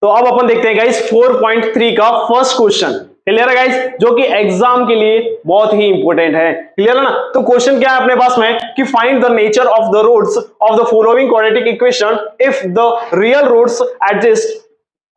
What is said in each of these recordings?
तो अब अपन देखते हैं गाइस 4.3 का फर्स्ट क्वेश्चन। क्लियर है गाइस, जो कि एग्जाम के लिए बहुत ही इंपॉर्टेंट है। क्लियर है ना। तो क्वेश्चन क्या है अपने पास में कि find the nature of the roots of the following quadratic equation if the real roots exist,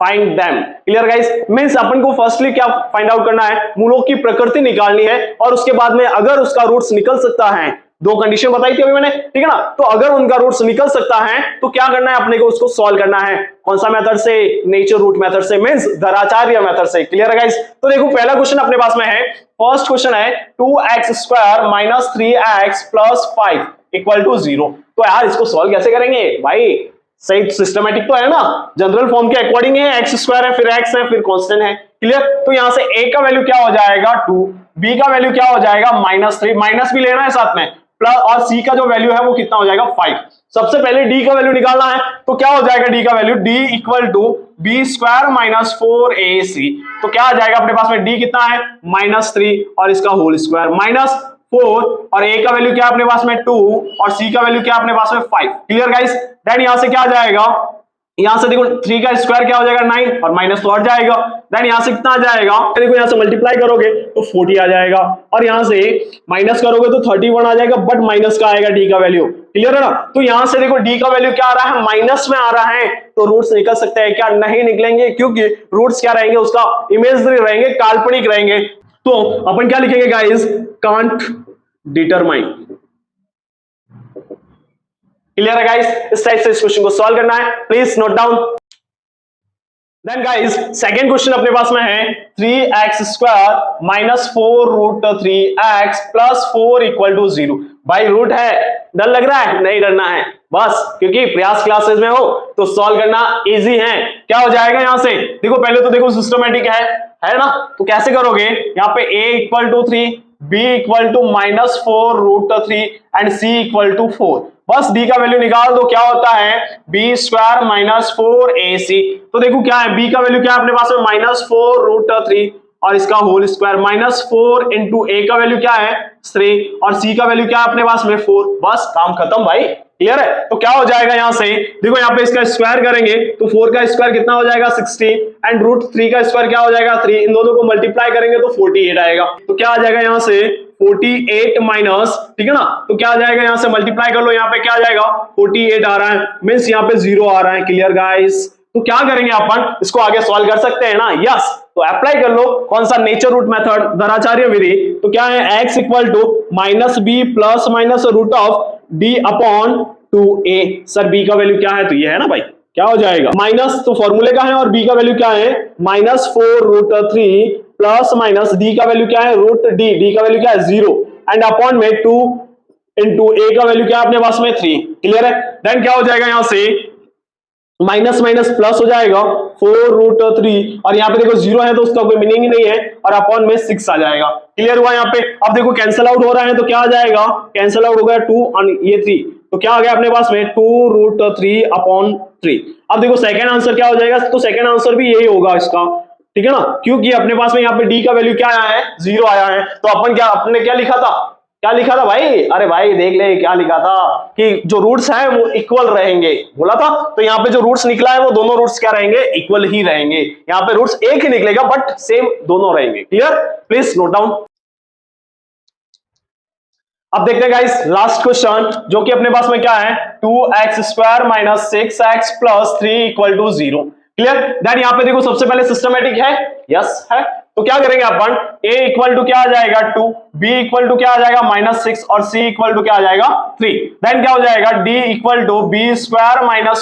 find them. Clear guys, means अपन को फर्स्टली क्या फाइंड आउट करना है, मूलों की प्रकृति निकालनी है और उसके बाद में अगर उसका रूट्स निकल सकता है, दो कंडीशन बताई थी अभी मैंने, ठीक है ना। तो अगर उनका रूट्स निकल सकता है तो क्या करना है अपने को, उसको सॉल्व करना है। कौन सा मेथड से? नेचर रूट मेथड से, मींस धराचार्य मेथड से। क्लियर है गाइस। तो देखो पहला क्वेश्चन अपने पास में है, फर्स्ट क्वेश्चन है 2x² - 3x + 5 = 0। तो यार इसको सॉल्व कैसे करेंगे भाई? सही सिस्टमैटिक तो है ना, जनरल फॉर्म के अकॉर्डिंग है, x² है, फिर x है, फिर कांस्टेंट है। क्लियर। तो यहां से a का वैल्यू क्या हो जाएगा 2, b का वैल्यू क्या हो जाएगा -3, माइनस भी लेना है साथ में, प्लस, और c का जो वैल्यू है वो कितना हो जाएगा 5। सबसे पहले d का वैल्यू निकालना है, तो क्या हो जाएगा d का वैल्यू, d = b² - 4ac। तो क्या आ जाएगा अपने पास में, d कितना है -3 और इसका होल स्क्वायर -4, और a का वैल्यू क्या अपने पास में 2 और c का वैल्यू क्या अपने पास में 5। Clear guys. देन यहां से क्या आ जाएगा, यहां से देखो 3 का स्क्वायर क्या हो जाएगा 9 और माइनस तो हट जाएगा। देन यहां से कितना आ जाएगा, देखो यहां से मल्टीप्लाई करोगे तो 40 आ जाएगा और यहां से माइनस करोगे तो 31 आ जाएगा, बट माइनस का आएगा डी का वैल्यू। क्लियर है ना। तो यहां से देखो डी का वैल्यू क्या आ रहा है, माइनस में आ रहा है, तो रूट्स निकल सकते हैं क्या? नहीं निकलेंगे, क्योंकि रूट्स क्या रहेंगे, उसका इमेजिनरी रहेंगे, काल्पनिक रहेंगे। तो अपन क्या लिखेंगे गाइस, कांट डिटरमाइन। क्लियर है गाइस। इस टाइप से इस क्वेश्चन को सॉल्व करना है, please note down. Then guys second question अपने पास में है 3x² - 4√3x + 4 = 0। भाई रूट है, डर लग रहा है? नहीं डरना है बस, क्योंकि प्रयास क्लासेस में हो तो सॉल्व करना इजी है। क्या हो जाएगा यहां से, देखो पहले तो देखो सिस्टमैटिक है ना। तो कैसे करोगे, यहाँ पे a = 3, b = -4√3 एंड c = 4। बस d का वैल्यू निकाल दो, क्या होता है b² - 4ac। तो देखो क्या है, b का वैल्यू क्या है अपने पास में -4√3 और इसका होल स्क्वायर -4 × a का वैल्यू क्या है 3 और c का वैल्यू क्या है अपने पास में 4। बस काम खत्म भाई। क्लियर है। तो क्या हो जाएगा यहां से, देखो यहाँ पे इसका स्क्वायर करेंगे तो 4 का स्क्वायर कितना हो जाएगा 16 एंड √3 का स्क्वायर क्या हो जाएगा 3। इन दोनों को मल्टीप्लाई करेंगे तो 48 आएगा। तो क्या आ जाएगा यहां से 48 माइनस, ठीक है ना। तो क्या आ जाएगा यहां से मल्टीप्लाई कर लो, यहाँ पे क्या आ जाएगा 48 आ रहा है, मींस यहाँ पे 0 आ रहा है। Clear guys. तो क्या करेंगे अपन, इसको आगे सॉल्व कर सकते हैं ना, यस। तो अप्लाई कर लो कौन सा, नेचर रूट मेथड, धराचार्य विधि। तो क्या है x = -b ± √d/2a। Sir b का वैल्यू क्या है, तो ये है ना भाई, क्या हो जाएगा माइनस, तो फॉर्मूले का है, और b का वैल्यू क्या है -4√3 प्लस d का वैल्यू क्या है √d, d का वैल्यू क्या है 0 एंड अपॉन में 2 × a का वैल्यू क्या है अपने पास में 3। क्लियर है। देन क्या हो जाएगा यहां से माइनस माइनस प्लस हो जाएगा 4√3 और यहाँ पे देखो 0 है तो उसका कोई मीनिंग ही नहीं है, और अपॉन में 6 आ जाएगा। क्लियर हुआ यहाँ पे। अब देखो कैंसिल आउट हो रहा है तो क्या आ जाएगा, कैंसिल आउट हो गया 2 और ये 3, तो क्या आ गया अपने पास में 2√3/3। अब देखो सेकंड आंसर क्या हो जाएगा, तो सेकंड आंसर भी यही होगा इसका, ठीक है ना, क्योंकि अपने पास में यहाँ पे डी का वैल्यू क्या आया है 0 आया है। तो अपने क्या लिखा था, क्या लिखा था भाई, अरे भाई देख ले क्या लिखा था कि जो रूट्स हैं वो इक्वल रहेंगे, बोला था। तो यहाँ पे जो रूट्स निकला है वो दोनों रूट्स क्या रहेंगे, इक्वल ही रहेंगे। यहाँ पे रूट्स एक ही निकलेगा बट सेम दोनों रहेंगे। Clear, please note down. अब देखते हैं गाइस लास्ट क्वेश्चन, जो कि अपने पास में क्या है 2x² - 6x + 3 = 0। क्लियर। दैट यहाँ पे देखो सबसे पहले सिस्टमैटिक है, यस है। तो क्या करेंगे अपन, a = क्या आ जाएगा 2, b = क्या आ जाएगा -6 और c = क्या आ जाएगा 3। देन क्या हो जाएगा d = b² -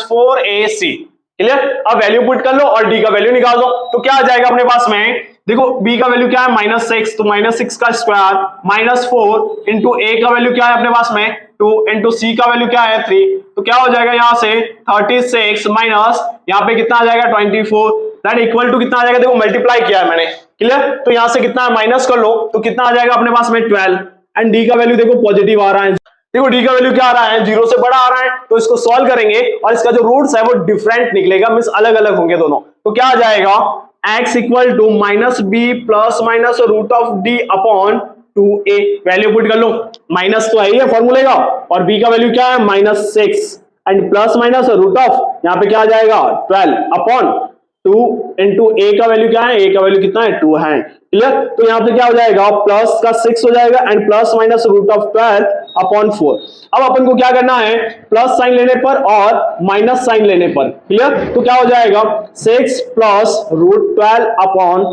4ac। क्लियर। अब वैल्यू पुट कर लो और d का वैल्यू निकाल दो। तो क्या आ जाएगा अपने पास में, देखो b का वैल्यू क्या है -6, तो -6 का स्क्वायर -4 × a का वैल्यू क्या है अपने पास में 2 × c का वैल्यू क्या है 3। तो क्या हो जाएगा यहाँ से 36 माइनस यहाँ पे कितना आ जाएगा 24, दैट इक्वल टू कितना आ जाएगा, देखो मल्टीप्लाई किया है मैंने। क्लियर। तो यहाँ से कितना माइनस कर लो तो कितना आ जाएगा अपने पास में 12 एंड d का वैल्यू देखो पॉजिटिव आ रहा है। देखो d का वैल्यू क्या आ रहा है 0 से बड़ा आ रहा है, तो इसको सॉल्व करेंगे और इसका जो रूट्स है वो डिफरेंट निकलेगा, मींस अलग अलग होंगे दोनों। तो क्या आ जाएगा x = -b +√d/2a। Value put कर लो, माइनस तो है ही है फॉर्मूले का, और b का वैल्यू क्या है -6 and plus minus root of यहाँ पे क्या आ जाएगा 12 अपॉन 2 इंटू ए का वैल्यू क्या है, ए का वैल्यू कितना है 2 है, क्लियर। तो यहाँ पे क्या हो जाएगा, प्लस का 6 हो जाएगा and plus minus root of 12 upon 4। अब अपन को क्या करना है, प्लस साइन लेने पर और माइनस साइन लेने पर, क्लियर। तो क्या हो जाएगा 6 प्लस रूट 12 अपॉन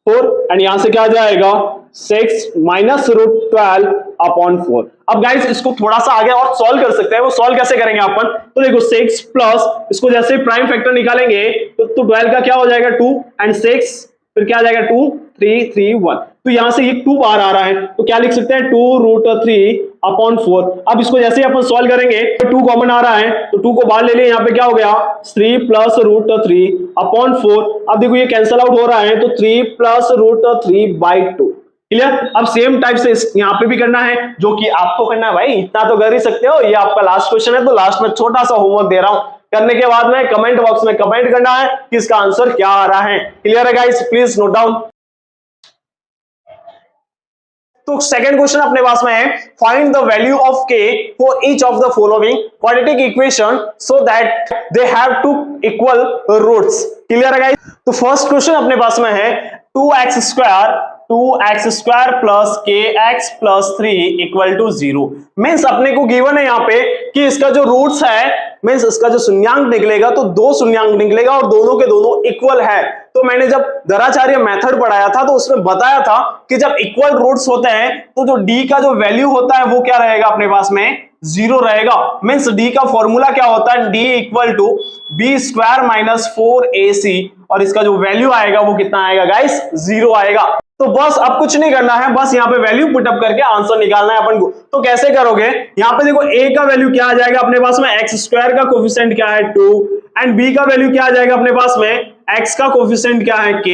4 एंड यहां से क्या आ जाएगा 6 माइनस रूट 12 अपॉन 4। अब गाइस इसको थोड़ा सा आगे और सॉल्व कर सकते हैं, वो सॉल्व कैसे करेंगे अपन, तो देखो 6 प्लस इसको जैसे प्राइम फैक्टर निकालेंगे तो 12 का क्या हो जाएगा 2 एंड 6 फिर क्या आ जाएगा 2 3 3 1। तो यहां से ये 2 बाहर आ रहा है तो क्या लिख सकते हैं 2 रूट 3 अपॉन 4। अब इसको जैसे ही अपन सॉल्व करेंगे तो 2 कॉमन आ रहा है तो 2 को बाहर ले लिए, यहाँ पे क्या हो गया 3 प्लस रूट 3 अपॉन 4। अब देखो ये कैंसल आउट हो रहा है तो 3 प्लस रूट 3 बाई 2, क्लियर। अब सेम टाइप से यहाँ पे भी करना है जो कि आपको करना है भाई, इतना तो कर ही सकते हो। ये आपका लास्ट क्वेश्चन है तो लास्ट में छोटा सा होमवर्क दे रहा हूं, करने के बाद में कमेंट बॉक्स में कमेंट करना है कि इसका आंसर क्या आ रहा है, क्लियर है गाइस, प्लीज नोट डाउन। तो सेकंड क्वेश्चन अपने पास में है, find the value of k for each of the following quadratic equation so that they have two equal roots, clear है गाइस। तो फर्स्ट क्वेश्चन अपने पास में है 2x square plus kx plus 3 equal to 0। Means अपने को given है यहाँ पे कि इसका जो रूट्स है मीन्स इसका जो शून्यांक निकलेगा तो 2 शून्यांक निकलेगा और दोनों के दोनों इक्वल है। तो मैंने जब दराचार्य मेथड पढ़ाया था तो उसमें बताया था कि जब इक्वल रूट्स होते हैं तो जो d का जो वैल्यू होता है वो क्या रहेगा अपने पास में 0 रहेगा। मीन्स d का फॉर्मूला क्या होता है, d equal to B square minus 4ac और इसका जो वैल्यू आएगा वो कितना आएगा गाइस 0 आएगा। तो बस अब कुछ नहीं करना है, बस यहाँ पे वैल्यू पुटअप करके आंसर निकालना है अपन को। तो कैसे करोगे, यहाँ पे देखो a का वैल्यू क्या आ जाएगा अपने पास में x स्क्वायर का कोफिशिएंट क्या है 2 एंड b का वैल्यू क्या आ जाएगा अपने पास में x का कोफिशिएंट क्या है k,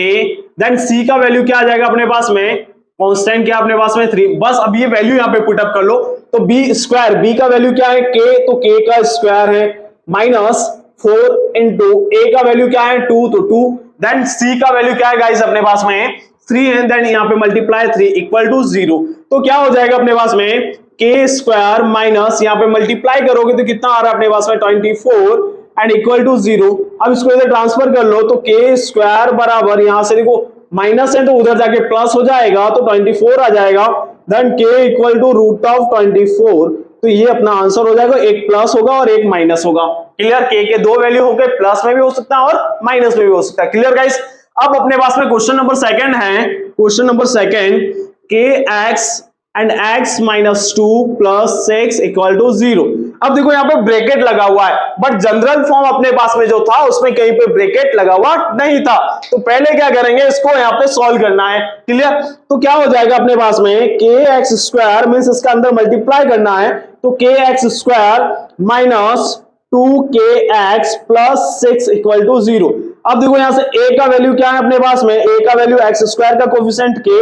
देन c का वैल्यू क्या आ जाएगा अपने पास में कांस्टेंट क्या अपने पास में 3। बस अब ये वैल्यू यहाँ पे पुटअप कर लो। तो b स्क्वायर, b का वैल्यू क्या है k, तो k का स्क्वायर है माइनस 4 इंटू a का वैल्यू क्या है 2 तो 2, देन c का वैल्यू क्या है गाइस अपने पास में 3 है, देन यहाँ पे मल्टीप्लाई 3 इक्वल टू 0। तो क्या हो जाएगा अपने पास में k स्क्वायर माइनस यहाँ पे मल्टीप्लाई करोगे तो कितना आ रहा है अपने पास में 24 एंड इक्वल टू 0। अब इसको इधर ट्रांसफर कर लो तो k स्क्वायर बराबर यहाँ से देखो माइनस है तो उधर जाके प्लस हो जाएगा तो 24 आ जाएगा, then k equal to root of 24। तो ये अपना आंसर हो जाएगा, एक प्लस होगा और एक माइनस होगा, क्लियर। k के दो वैल्यू हो गए, प्लस में भी हो सकता है और माइनस में भी हो सकता है, क्लियर गाइस। अब अपने पास में क्वेश्चन नंबर सेकंड है, question number second kx and x minus 2 plus 6 equal to 0। अब देखो यहाँ पे ब्रैकेट लगा हुआ है बट जनरल फॉर्म अपने पास में जो था उसमें कहीं पे ब्रैकेट लगा हुआ नहीं था। तो पहले क्या करेंगे, इसको यहाँ पे सॉल्व करना है, क्लियर। तो क्या हो जाएगा अपने पास में kx स्क्वायर मीन्स इसका अंदर मल्टीप्लाई करना है तो kx square minus 2kx plus 6 equal to 0। अब देखो यहां से a का वैल्यू क्या है अपने पास में, a का वैल्यू x स्क्वायर का कोफिशिएंट k,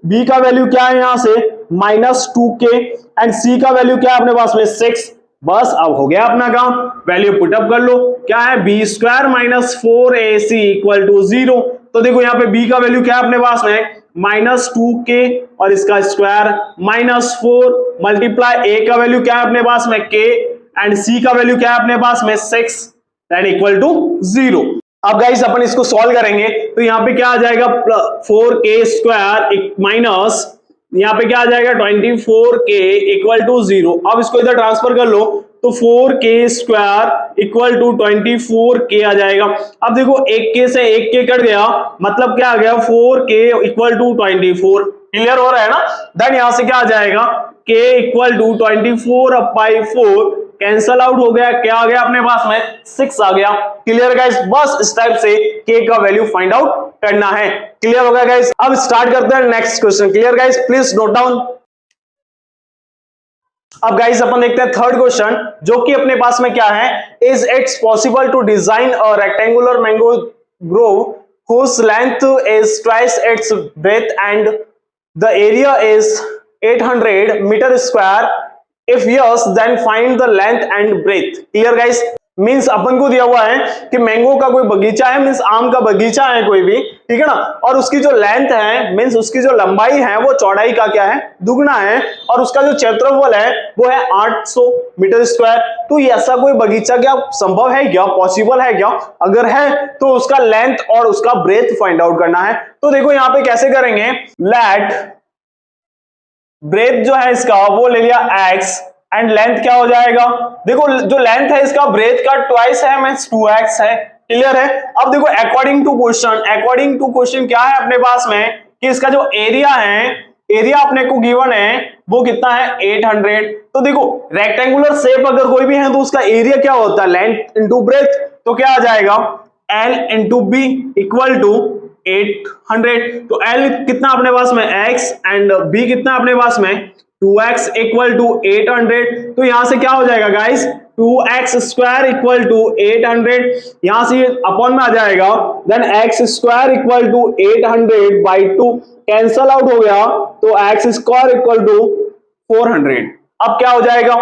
b का वैल्यू क्या है यहां से माइनस 2k एंड c का वैल्यू क्या है अपने पास में 6। बस अब हो गया अपना काम, वैल्यू पुटअप कर लो, क्या है b square minus 4ac equal to 0। तो देखो यहाँ पे b का वैल्यू क्या है अपने पास में माइनस 2k और इसका स्क्वायर माइनस 4 मल्टीप्लाई a का वैल्यू क्या है अपने पास में k एंड c का वैल्यू क्या है अपने पास में 6 दैट इक्वल टू 0। अब गाइस अपन इसको सॉल्व करेंगे तो यहाँ पे क्या आ जाएगा 4k स्क्वायर माइनस यहाँ पे क्या आ जाएगा 24k इक्वल टू 0। अब इसको इधर ट्रांसफर कर लो तो 4k square equal to 24k आ जाएगा। अब देखो एक k से एक k कट गया मतलब क्या आ गया 4k इक्वल टू 24, क्लियर हो रहा है ना। देन यहां से क्या आ जाएगा k equal to 24 by 4 cancel out हो गया, क्या आ गया अपने पास में 6 आ गया, क्लियर गाइस। बस इस टाइप से k का वैल्यू फाइंड आउट करना है, क्लियर हो गया गाइस। अब स्टार्ट करते हैं next question, clear guys, please note down. अब गाइस अपन देखते हैं थर्ड क्वेश्चन जो कि अपने पास में क्या है, is it's possible to design a rectangular mango grove whose length is twice its breadth and the area is 800 meter square. If yes, then find the length and breadth. Clear guys? Means अपन को दिया हुआ है कि mango का कोई बगीचा है, मीन्स आम का बगीचा है कोई भी, ठीक है ना, और उसकी जो लेंथ है मीन्स उसकी जो लंबाई है वो चौड़ाई का क्या है, दुगना है, और उसका जो क्षेत्रफल है वो है 800 मीटर स्क्वायर। तो ये ऐसा कोई बगीचा क्या संभव है क्या, पॉसिबल है क्या? अगर है तो उसका लेंथ और उसका ब्रेथ फाइंड आउट करना है। तो देखो यहाँ पे कैसे करेंगे, लेट ब्रेथ जो है इसका वो ले लिया x एंड लेंथ क्या हो जाएगा, देखो जो लेंथ है इसका ब्रेथ का ट्वाइस है, मींस 2x है। क्लियर है? अब देखो अकॉर्डिंग टू क्वेश्चन क्या है अपने पास में कि इसका जो एरिया है, एरिया अपने को गिवन है वो कितना है 800। तो देखो रेक्टेंगुलर शेप अगर कोई भी है तो उसका एरिया क्या होता है, लेंथ इंटू ब्रेथ, तो क्या आ जाएगा L into B equal to 800। तो L कितना अपने पास में x एंड B कितना अपने पास में 2x इक्वल टू 800। तो यहां से क्या हो जाएगा guys, 2x square equal to 800, यहां से अपॉन में आ जाएगा, then x square equal to 800 by 2 cancel out हो गया, तो x स्क्वायर इक्वल टू 400। अब क्या हो जाएगा,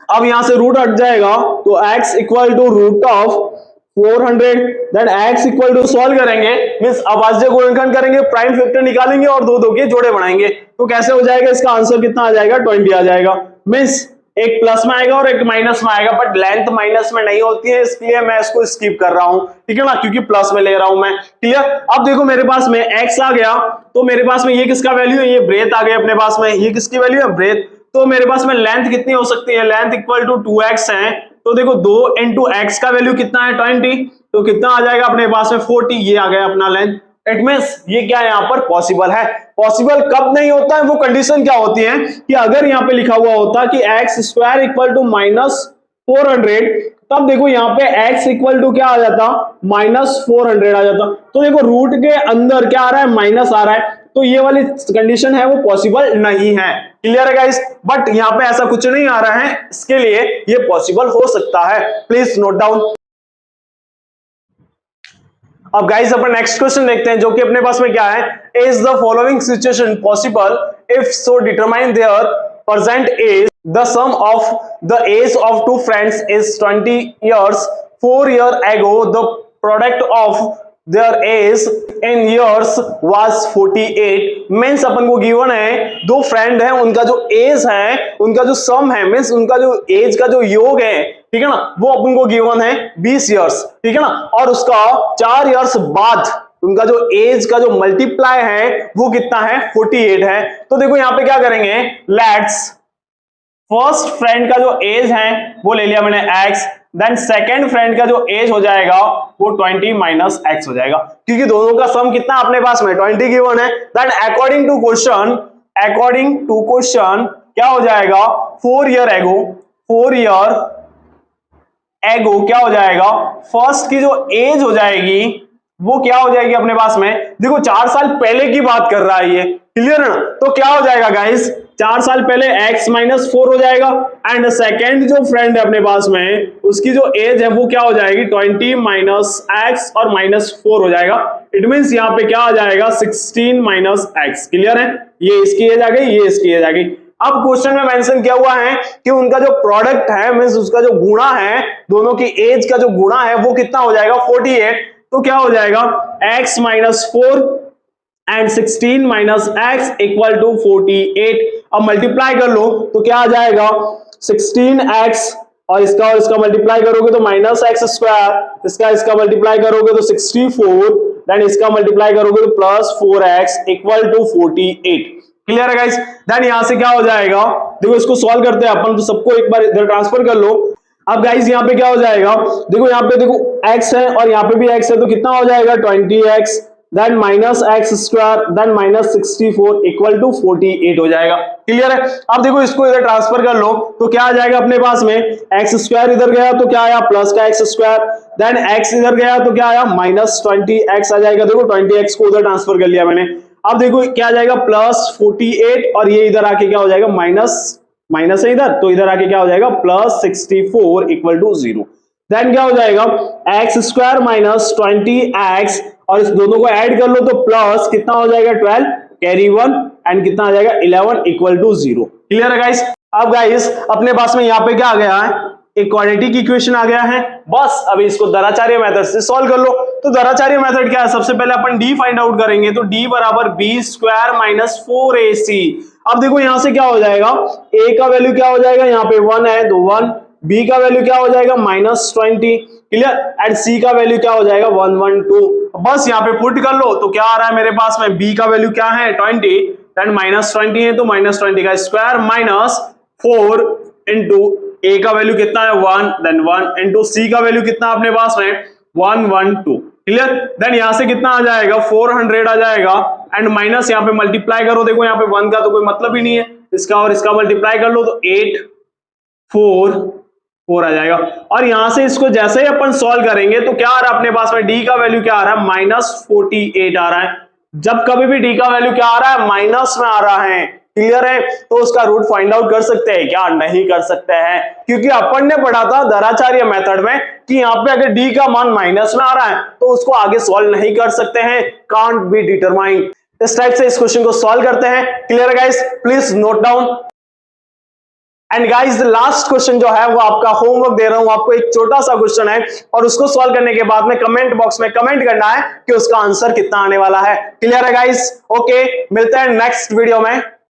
अब यहां से रूट हट जाएगा, तो x equal to root of 400, then x equal to solve करेंगे, मींस अभाज्य गुणनखंड करेंगे, प्राइम फैक्टर निकालेंगे और दो के जोड़े बनाएंगे। तो कैसे हो जाएगा, इसका आंसर कितना आ जाएगा 20 आ जाएगा। मींस एक प्लस में आएगा और एक माइनस में आएगा, बट लेंथ माइनस में नहीं होती है, इसलिए मैं इसको स्किप कर रहा हूं, ठीक है ना, क्योंकि प्लस में ले रहा हूं मैं। क्लियर? अब देखो मेरे पास में x आ गया, तो मेरे पास में ये किसका वैल्यू है, ये ब्रेथ आ गया अपने पास में, ये किसकी वैल्यू है, ब्रेथ। तो मेरे पास में लेंथ कितनी हो सकती है, लेंथ इक्वल टू 2x है, तो देखो 2 इंटू एक्स का वैल्यू कितना है 20, तो कितना आ जाएगा अपने पास में 40, ये आ गया अपना लेंथ। इट मींस ये क्या है, यहाँ पर पॉसिबल है। पॉसिबल कब नहीं होता है, वो कंडीशन क्या होती है कि अगर यहाँ पे लिखा हुआ होता कि एक्स स्क्वायर इक्वल टू -400, तब देखो यहाँ पे x इक्वल टू क्या आ जाता, -400 आ जाता। तो देखो रूट के अंदर क्या आ रहा है, माइनस आ रहा है, तो ये वाली कंडीशन है वो पॉसिबल नहीं है। क्लियर है गाइस? बट यहाँ पे ऐसा कुछ नहीं आ रहा है, इसके लिए ये पॉसिबल हो सकता है, प्लीज नोट डाउन। अब गाइस अपन नेक्स्ट क्वेश्चन देखते हैं, जो कि अपने पास में क्या है, is the following situation possible if so determine there present age, the sum of the age of two friends is 20 years, 4 years ago the product of their age in years was 48। Means अपन को given है दो friend है, उनका जो as है, उनका जो सम है, मीन्स उनका जो एज का जो योग है, ठीक है ना, वो अपन को गिवन है 20 इयर्स, ठीक है ना, और उसका 4 इयर्स बाद उनका जो एज का जो मल्टीप्लाई है वो कितना है 48 है। तो देखो यहाँ पे क्या करेंगे, लेट्स फर्स्ट फ्रेंड का जो एज है वो ले लिया मैंने x, देन सेकंड फ्रेंड का जो एज हो जाएगा वो 20 माइनस x हो जाएगा, क्योंकि दोनों का सम कितना अपने पास में 20 गिवन है। देन अकॉर्डिंग टू क्वेश्चन क्या हो जाएगा, 4 ईयर एगो क्या हो जाएगा, फर्स्ट की जो एज हो जाएगी वो क्या हो जाएगी अपने पास में, देखो 4 साल पहले की बात कर रहा है ये, क्लियर है ना। तो क्या हो जाएगा गाइस, 4 साल पहले x माइनस 4 हो जाएगा, एंड सेकेंड जो फ्रेंड है अपने पास में उसकी जो एज है वो क्या हो जाएगी 20 माइनस x और -4 हो जाएगा। इट मींस यहाँ पे क्या आ जाएगा 16 माइनस x। क्लियर है? ये इसकी एज आ गई, ये इसकी एज आ गई। अब क्वेश्चन में मेंशन किया हुआ है कि उनका जो प्रोडक्ट है, मींस उसका जो गुणा है, दोनों की एज का जो गुणा है वो कितना हो जाएगा 48। तो क्या हो जाएगा x minus 4 and 16 minus x equal to 48। अब मल्टीप्लाई कर लो तो क्या आ जाएगा 16x और इसका मल्टीप्लाई करोगे तो माइनस एक्स स्क्वायर, इसका मल्टीप्लाई करोगे तो 64, देन इसका मल्टीप्लाई करोगे तो plus 4x equal to 48। Clear है गाइस? देन यहां से क्या हो जाएगा, देखो इसको सॉल्व करते हैं अपन, तो सबको एक बार इधर ट्रांसफर कर लो। अब गाइस यहाँ पे क्या हो जाएगा, देखो यहाँ पे देखो x है और यहाँ पे भी x है, तो कितना हो जाएगा 20x, then minus x square, then minus 64 equal to 48 हो जाएगा। क्लियर है? अब देखो इसको इधर ट्रांसफर कर लो तो क्या आ जाएगा अपने पास में, एक्स स्क्वायर इधर गया तो क्या आया प्लस का एक्स स्क्वायर, देन x इधर गया तो क्या आया माइनस 20x आ जाएगा। देखो 20x को उधर ट्रांसफर कर लिया मैंने। अब देखो क्या आ जाएगा प्लस 48 और ये इधर आके क्या हो जाएगा माइनस है इधर, तो इधर आके क्या हो जाएगा प्लस 64 इक्वल टू 0। देन क्या हो जाएगा एक्स स्क्वायर माइनस 20x और इस दोनों को ऐड कर लो तो प्लस कितना हो जाएगा 12 कैरी 1 एंड कितना आ जाएगा 11 इक्वल टू 0। क्लियर है गाइस? अब गाइस अपने पास में यहाँ पे क्या आ गया है, एक क्वाड्रेटिक इक्वेशन आ गया है। बस अभी इसको दराचार्य मेथड से सॉल्व कर लो। तो दराचार्य मेथड क्या है, सबसे पहले अपन d फाइंड आउट करेंगे, तो d बराबर b स्क्वायर माइनस 4ac। अब देखो यहां से क्या हो जाएगा, a का वैल्यू क्या हो जाएगा, यहाँ पे 1 है तो 1, b का वैल्यू क्या हो जाएगा -20, क्लियर, एंड c का वैल्यू क्या हो जाएगा 112। बस यहाँ पे पुट कर लो, तो क्या आ रहा है मेरे पास में, b का वैल्यू क्या है 20, देन -20 है तो -20 का स्क्वायर माइनस 4 इंटू a का वैल्यू कितना है 1, देन 1 इंटू c का वैल्यू कितना अपने पास में 112, क्लियर। देन यहां से कितना आ जाएगा 400 आ जाएगा, एंड माइनस यहाँ पे मल्टीप्लाई करो, देखो यहाँ पे 1 का तो कोई मतलब ही नहीं है, इसका और इसका मल्टीप्लाई कर लो तो 8 4 4 आ जाएगा। और यहां से इसको जैसे ही अपन सॉल्व करेंगे तो क्या आ रहा है अपने पास में, d का वैल्यू क्या आ रहा है -48 आ रहा है। जब कभी भी d का वैल्यू क्या आ रहा है, माइनस में आ रहा है, क्लियर है, तो उसका रूट फाइंड आउट कर सकते हैं क्या, नहीं कर सकते हैं, क्योंकि अपन ने पढ़ा था दराचार्य मेथड में कि यहाँ पे अगर d का मान माइनस में आ रहा है तो उसको आगे सॉल्व नहीं कर सकते हैं, कांट बी डिटरमाइंड। इस टाइप से इस क्वेश्चन को सॉल्व करते हैं, clear guys, please note down. And guys last question जो है वो आपका होमवर्क दे रहा हूं आपको, एक छोटा सा क्वेश्चन है और उसको सॉल्व करने के बाद में कमेंट बॉक्स में कमेंट करना है कि उसका आंसर कितना आने वाला है, क्लियर है गाइस, ओके, मिलते हैं नेक्स्ट वीडियो में।